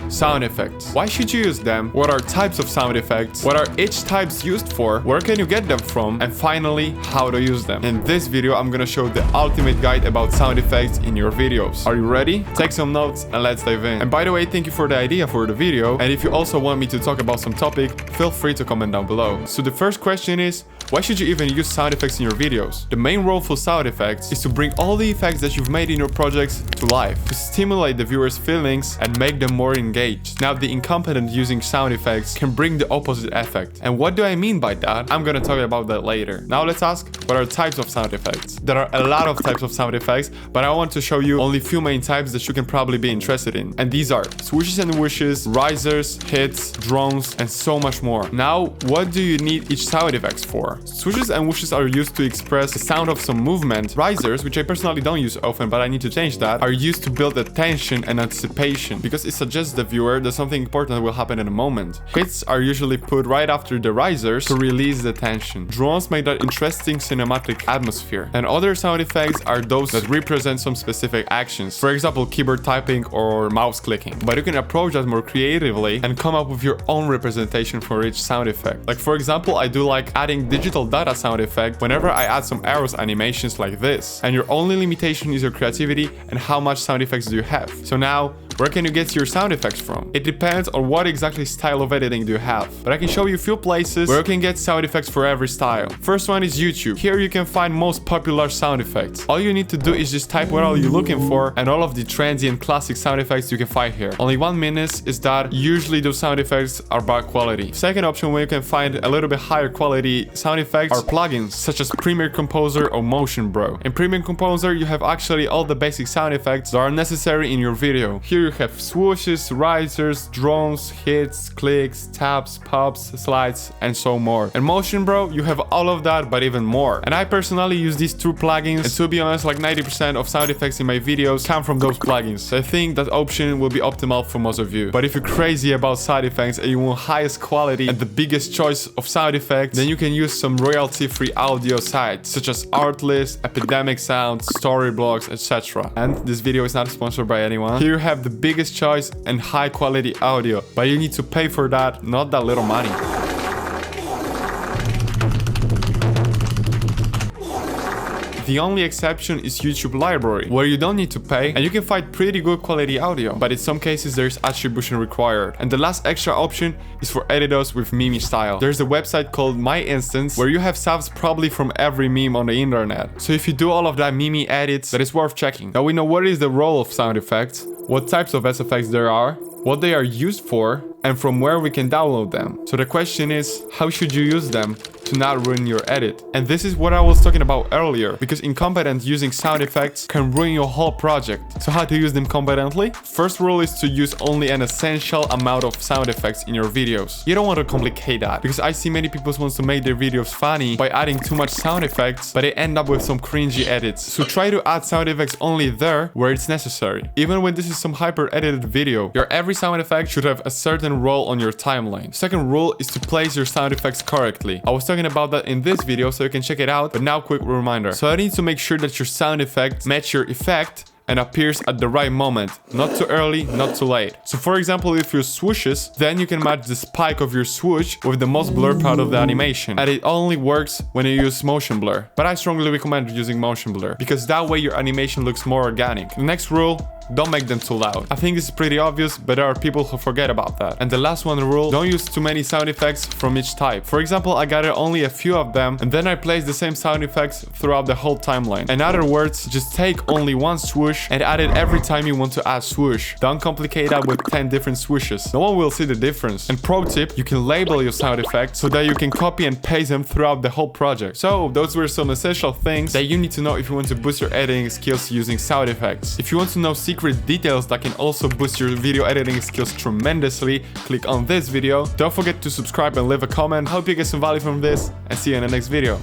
Sound effects. Why should you use them? What are types of sound effects? What are each types used for? Where can you get them from? And finally, how to use them. In this video, I'm gonna show the ultimate guide about sound effects in your videos. Are you ready? Take some notes and let's dive in. And by the way, thank you for the idea for the video. And if you also want me to talk about some topic, feel free to comment down below. So the first question is, why should you even use sound effects in your videos? The main role for sound effects is to bring all the effects that you've made in your projects to life, to stimulate the viewer's feelings and make them more engaged. Now, the incompetent using sound effects can bring the opposite effect. And what do I mean by that? I'm gonna talk about that later. Now let's ask, what are types of sound effects? There are a lot of types of sound effects, but I want to show you only a few main types that you can probably be interested in. And these are swooshes and whooshes, risers, hits, drones, and so much more. Now, what do you need each sound effects for? Swooshes and whooshes are used to express the sound of some movement. Risers, which I personally don't use often, but I need to change that, are used to build attention and anticipation because it suggests the viewer that something important will happen in a moment. Hits are usually put right after the risers to release the tension. Drones make that interesting cinematic atmosphere. And other sound effects are those that represent some specific actions. For example, keyboard typing or mouse clicking. But you can approach that more creatively and come up with your own representation for each sound effect. Like for example, I do like adding digital data sound effect whenever I add some arrows animations like this. And your only limitation is your creativity and how much sound effects do you have. So now, where can you get your sound effects from? It depends on what exactly style of editing do you have. But I can show you a few places where you can get sound effects for every style. First one is YouTube. Here you can find most popular sound effects. All you need to do is just type what are you looking for and all of the trendy and classic sound effects you can find here. Only one minus is that usually those sound effects are bad quality. Second option where you can find a little bit higher quality sound effects are plugins such as Premiere Composer or Motion Bro. In Premiere Composer you have actually all the basic sound effects that are necessary in your video. Here you have swooshes, risers, drones, hits, clicks, taps, pops, slides, and so more. In Motion Bro you have all of that but even more. And I personally use these two plugins, and to be honest, like 90% of sound effects in my videos come from those plugins. So I think that option will be optimal for most of you. But if you're crazy about sound effects and you want highest quality and the biggest choice of sound effects, then you can use some royalty-free audio sites such as Artlist, Epidemic Sound, Storyblocks, etc. And this video is not sponsored by anyone. Here you have the biggest choice and high quality audio, but you need to pay for that, not that little money. The only exception is YouTube Library, where you don't need to pay and you can find pretty good quality audio, but in some cases there's attribution required. And the last extra option is for editors with meme style. There's a website called My Instance where you have subs probably from every meme on the internet. So if you do all of that meme edits, that is worth checking. Now we know what is the role of sound effects, what types of SFX there are, what they are used for, and from where we can download them. So the question is, how should you use them to not ruin your edit? And this is what I was talking about earlier, because incompetent using sound effects can ruin your whole project. So how to use them competently? First rule is to use only an essential amount of sound effects in your videos. You don't want to complicate that, because I see many people want to make their videos funny by adding too much sound effects, but they end up with some cringy edits. So try to add sound effects only there where it's necessary. Even when this is some hyper edited video, your every sound effect should have a certain role on your timeline. Second rule is to place your sound effects correctly. I was talking about that in this video, so you can check it out, but now quick reminder. So I need to make sure that your sound effects match your effect and appears at the right moment, not too early, not too late. So for example, if you swooshes, then you can match the spike of your swoosh with the most blur part of the animation, and it only works when you use motion blur. But I strongly recommend using motion blur because that way your animation looks more organic. The next rule, don't make them too loud. I think this is pretty obvious, but there are people who forget about that. And the last one rule, don't use too many sound effects from each type. For example, I gathered only a few of them and then I placed the same sound effects throughout the whole timeline. In other words, just take only one swoosh and add it every time you want to add swoosh. Don't complicate that with 10 different swooshes. No one will see the difference. And pro tip, you can label your sound effects so that you can copy and paste them throughout the whole project. So those were some essential things that you need to know if you want to boost your editing skills using sound effects. If you want to know secret details that can also boost your video editing skills tremendously, click on this video. Don't forget to subscribe and leave a comment. Hope you get some value from this, and see you in the next video.